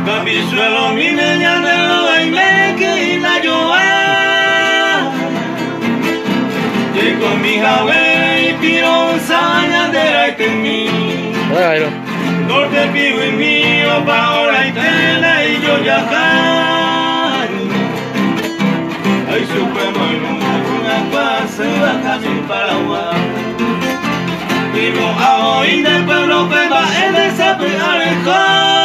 Suelo mi niña de lo y me que la yoa y con mi jabe y piro saña de la que mi norte pido y mío pa ahora y tela y yo ya ay supremo en una pase va casi para agua y no hago y del pueblo que va en esa alejó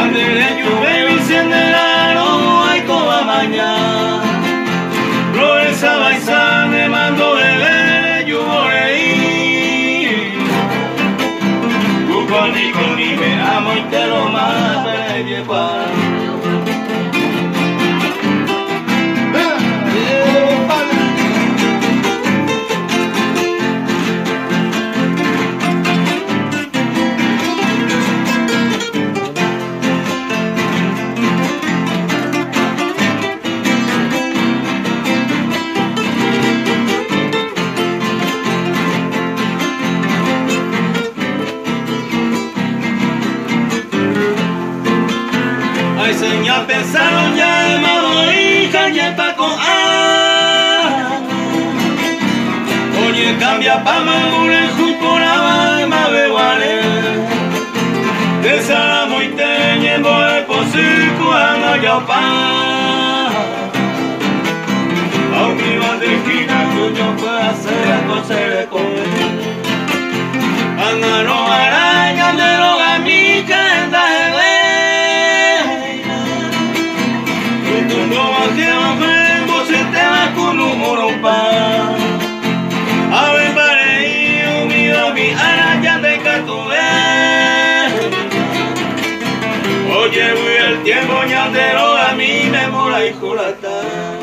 Andele llueve y senderano hay toda mañana Floresa baisa me mando bebé yuborei Cuconi coni me amo y te lo más me lleva Ay, señor, pensaron ya de Maboica y el Paco Oye, cambia pa' Mamure, jupo la de Mabeguare De Salamo y Teñe, Boe, Posico, Ana, Yaupa Aunque iba de esquina, cuyo puede hacer a coser con Ana, no araña, de lo gamica, en la Oye, voy el tiempo ñandero a mí me mola y colata.